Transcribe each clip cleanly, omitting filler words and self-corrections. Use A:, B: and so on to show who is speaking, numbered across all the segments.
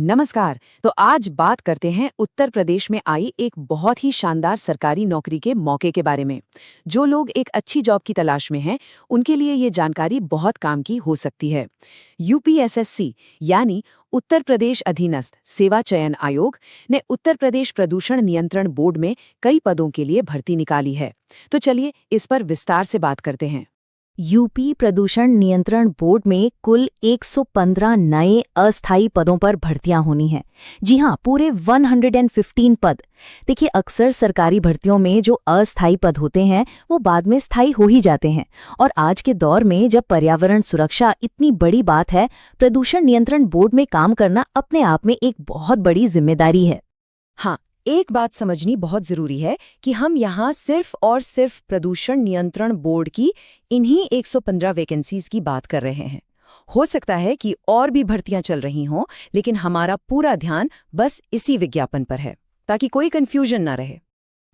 A: नमस्कार। तो आज बात करते हैं उत्तर प्रदेश में आई एक बहुत ही शानदार सरकारी नौकरी के मौके के बारे में। जो लोग एक अच्छी जॉब की तलाश में हैं, उनके लिए ये जानकारी बहुत काम की हो सकती है। यूपीएसएससी यानी उत्तर प्रदेश अधीनस्थ सेवा चयन आयोग ने उत्तर प्रदेश प्रदूषण नियंत्रण बोर्ड में कई पदों के लिए भर्ती निकाली है। तो चलिए इस पर विस्तार से बात करते हैं।
B: यूपी प्रदूषण नियंत्रण बोर्ड में कुल 115 नए अस्थायी पदों पर भर्तियां होनी हैं। जी हां, पूरे 115 पद। देखिए, अक्सर सरकारी भर्तियों में जो अस्थायी पद होते हैं वो बाद में स्थायी हो ही जाते हैं। और आज के दौर में जब पर्यावरण सुरक्षा इतनी बड़ी बात है, प्रदूषण नियंत्रण बोर्ड में काम करना अपने आप में एक बहुत बड़ी जिम्मेदारी है।
A: हाँ, एक बात समझनी बहुत जरूरी है कि हम यहाँ सिर्फ और सिर्फ प्रदूषण नियंत्रण बोर्ड की इन्हीं 115 वैकेंसीज की बात कर रहे हैं। हो सकता है कि और भी भर्तियां चल रही हों, लेकिन हमारा पूरा ध्यान बस इसी विज्ञापन पर है, ताकि कोई कंफ्यूजन ना रहे।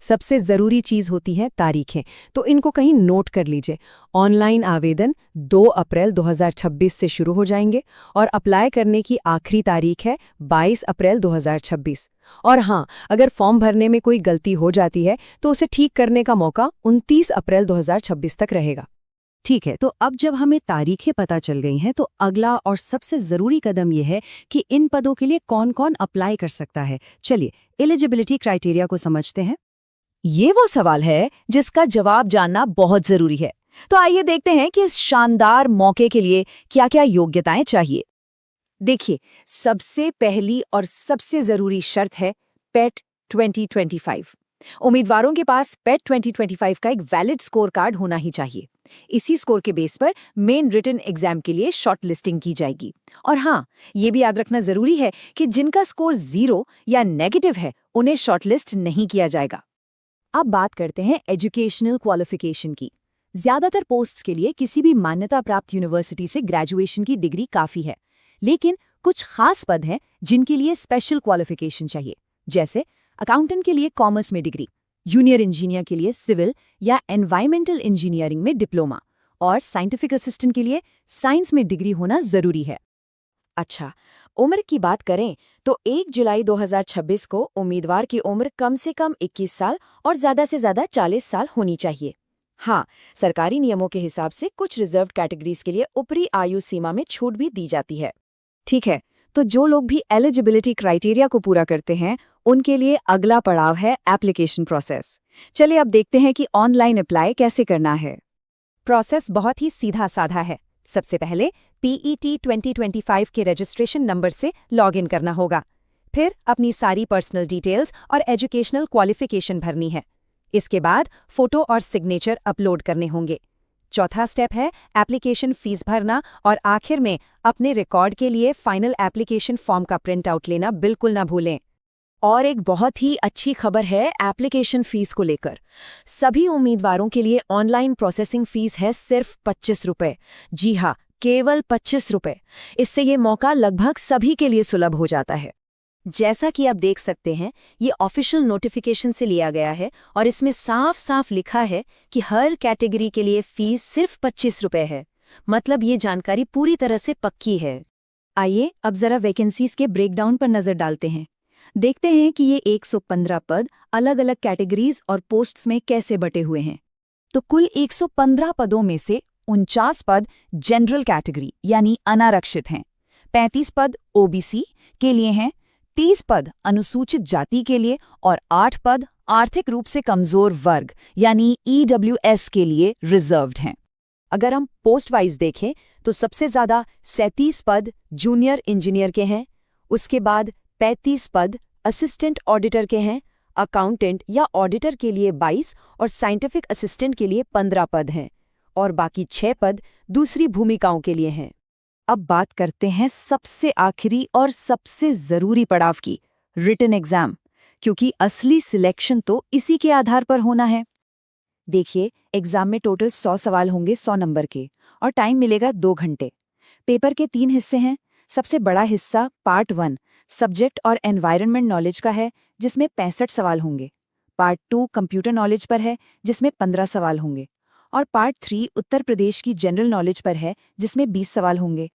C: सबसे ज़रूरी चीज़ होती है तारीखें, तो इनको कहीं नोट कर लीजिए। ऑनलाइन आवेदन 2 अप्रैल 2026 से शुरू हो जाएंगे और अप्लाई करने की आखिरी तारीख है 22 अप्रैल 2026। और हाँ, अगर फॉर्म भरने में कोई गलती हो जाती है तो उसे ठीक करने का मौका 29 अप्रैल 2026 तक रहेगा।
B: ठीक है, तो अब जब हमें तारीखें पता चल गई हैं तो अगला और सबसे ज़रूरी कदम यह है कि इन पदों के लिए कौन-कौन अप्लाई कर सकता है। चलिए, एलिजिबिलिटी क्राइटेरिया को समझते हैं।
A: ये वो सवाल है जिसका जवाब जानना बहुत जरूरी है। तो आइए देखते हैं कि इस शानदार मौके के लिए क्या-क्या योग्यताएं चाहिए। देखिए, सबसे पहली और सबसे जरूरी शर्त है पेट 2025। उम्मीदवारों के पास पेट 2025 का एक वैलिड स्कोर कार्ड होना ही चाहिए। इसी स्कोर के बेस पर मेन रिटन एग्जाम के लिए शॉर्ट लिस्टिंग की जाएगी। और हाँ, ये भी याद रखना जरूरी है कि जिनका स्कोर 0 या नेगेटिव है, उन्हें शॉर्टलिस्ट नहीं किया जाएगा।
B: अब बात करते हैं एजुकेशनल क्वालिफिकेशन की। ज्यादातर पोस्ट्स के लिए किसी भी मान्यता प्राप्त यूनिवर्सिटी से ग्रेजुएशन की डिग्री काफी है, लेकिन कुछ खास पद हैं जिनके लिए स्पेशल क्वालिफिकेशन चाहिए। जैसे अकाउंटेंट के लिए कॉमर्स में डिग्री, जूनियर इंजीनियर के लिए सिविल या एनवायरमेंटल इंजीनियरिंग में डिप्लोमा, और साइंटिफिक असिस्टेंट के लिए साइंस में डिग्री होना जरूरी है।
A: अच्छा, उम्र की बात करें तो 1 जुलाई 2026 को उम्मीदवार की उम्र कम से कम 21 साल और ज़्यादा से ज़्यादा 40 साल होनी चाहिए। हाँ, सरकारी नियमों के हिसाब से कुछ रिजर्व्ड कैटेगरीज के लिए ऊपरी आयु सीमा में छूट भी दी जाती है।
C: ठीक है, तो जो लोग भी एलिजिबिलिटी क्राइटेरिया को पूरा करते हैं, उनके लिए अगला पड़ाव है एप्लीकेशन प्रोसेस। चलिए अब देखते हैं कि ऑनलाइन अप्लाई कैसे करना है। प्रोसेस बहुत ही सीधा साधा है। सबसे पहले PET 2025 के रजिस्ट्रेशन नंबर से लॉगिन करना होगा। फिर अपनी सारी पर्सनल डिटेल्स और एजुकेशनल क्वालिफिकेशन भरनी है। इसके बाद फोटो और सिग्नेचर अपलोड करने होंगे। चौथा स्टेप है एप्लीकेशन फीस भरना, और आखिर में अपने रिकॉर्ड के लिए फाइनल एप्लीकेशन फॉर्म का प्रिंट आउट लेना बिल्कुल ना भूलें।
A: और एक बहुत ही अच्छी खबर है एप्लीकेशन फीस को लेकर। सभी उम्मीदवारों के लिए ऑनलाइन प्रोसेसिंग फीस है सिर्फ 25 रुपये। जी हाँ, केवल 25 रुपये। इससे ये मौका लगभग सभी के लिए सुलभ हो जाता है।
B: जैसा कि आप देख सकते हैं, ये ऑफिशियल नोटिफिकेशन से लिया गया है और इसमें साफ साफ लिखा है कि हर कैटेगरी के लिए फीस सिर्फ 25 रुपये है। मतलब ये जानकारी पूरी तरह से पक्की है। आइए अब जरा वैकेंसीज के ब्रेकडाउन पर नजर डालते हैं। देखते हैं कि ये 115 पद अलग अलग कैटेगरीज और पोस्ट्स में कैसे बटे हुए हैं। तो कुल 115 पदों में से 49 पद जनरल कैटेगरी यानी अनारक्षित हैं, 35 पद OBC के लिए हैं, 30 पद अनुसूचित जाति के लिए और 8 पद आर्थिक रूप से कमजोर वर्ग यानी EWS के लिए रिजर्व्ड हैं। अगर हम पोस्ट वाइज देखें तो सबसे ज्यादा 37 पद जूनियर इंजीनियर के हैं, उसके बाद 35 पद असिस्टेंट ऑडिटर के हैं, अकाउंटेंट या ऑडिटर के लिए 22 और साइंटिफिक असिस्टेंट के लिए 15 पद हैं, और बाकी 6 पद दूसरी भूमिकाओं के लिए हैं। अब बात करते हैं सबसे आखिरी और सबसे जरूरी पड़ाव की, रिटन एग्जाम, क्योंकि असली सिलेक्शन तो इसी के आधार पर होना है। देखिए, एग्जाम में टोटल 100 सवाल होंगे 100 नंबर के, और टाइम मिलेगा 2 घंटे। पेपर के 3 हिस्से हैं। सबसे बड़ा हिस्सा पार्ट 1 सब्जेक्ट और एनवायरनमेंट नॉलेज का है, जिसमें 65 सवाल होंगे। पार्ट 2 कंप्यूटर नॉलेज पर है, जिसमें 15 सवाल होंगे। और पार्ट 3 उत्तर प्रदेश की जनरल नॉलेज पर है, जिसमें 20 सवाल होंगे।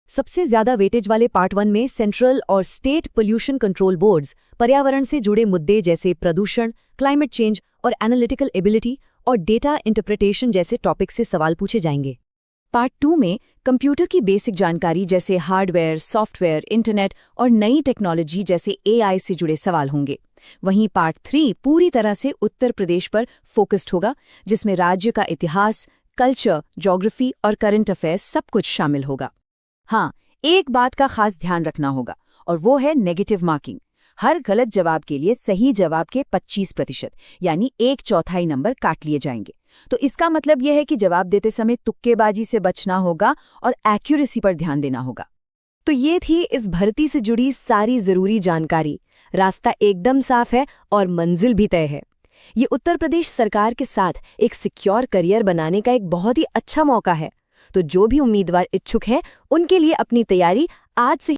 B: सबसे ज्यादा वेटेज वाले पार्ट 1 में सेंट्रल और स्टेट पोल्यूशन कंट्रोल बोर्ड्स, पर्यावरण से जुड़े मुद्दे जैसे प्रदूषण, क्लाइमेट चेंज और एनालिटिकल एबिलिटी और डेटा इंटरप्रिटेशन जैसे टॉपिक से सवाल पूछे जाएंगे।
A: पार्ट 2 में कंप्यूटर की बेसिक जानकारी जैसे हार्डवेयर, सॉफ्टवेयर, इंटरनेट और नई टेक्नोलॉजी जैसे AI से जुड़े सवाल होंगे। वहीं पार्ट 3 पूरी तरह से उत्तर प्रदेश पर फोकस्ड होगा, जिसमें राज्य का इतिहास, कल्चर, ज्योग्राफी और करंट अफेयर्स सब कुछ शामिल होगा। हाँ, एक बात का खास ध्यान रखना होगा और वो है नेगेटिव मार्किंग। हर गलत जवाब के लिए सही जवाब के 25% यानी 1/4 नंबर काट लिए जाएंगे। तो इसका मतलब यह है कि जवाब देते समय तुक्केबाजी से बचना होगा और एक्यूरेसी पर ध्यान देना होगा।
B: तो ये थी इस भर्ती से जुड़ी सारी जरूरी जानकारी। रास्ता एकदम साफ है और मंजिल भी तय है। ये उत्तर प्रदेश सरकार के साथ एक सिक्योर करियर बनाने का एक बहुत ही अच्छा मौका है। तो जो भी उम्मीदवार इच्छुक हैं, उनके लिए अपनी तैयारी आज से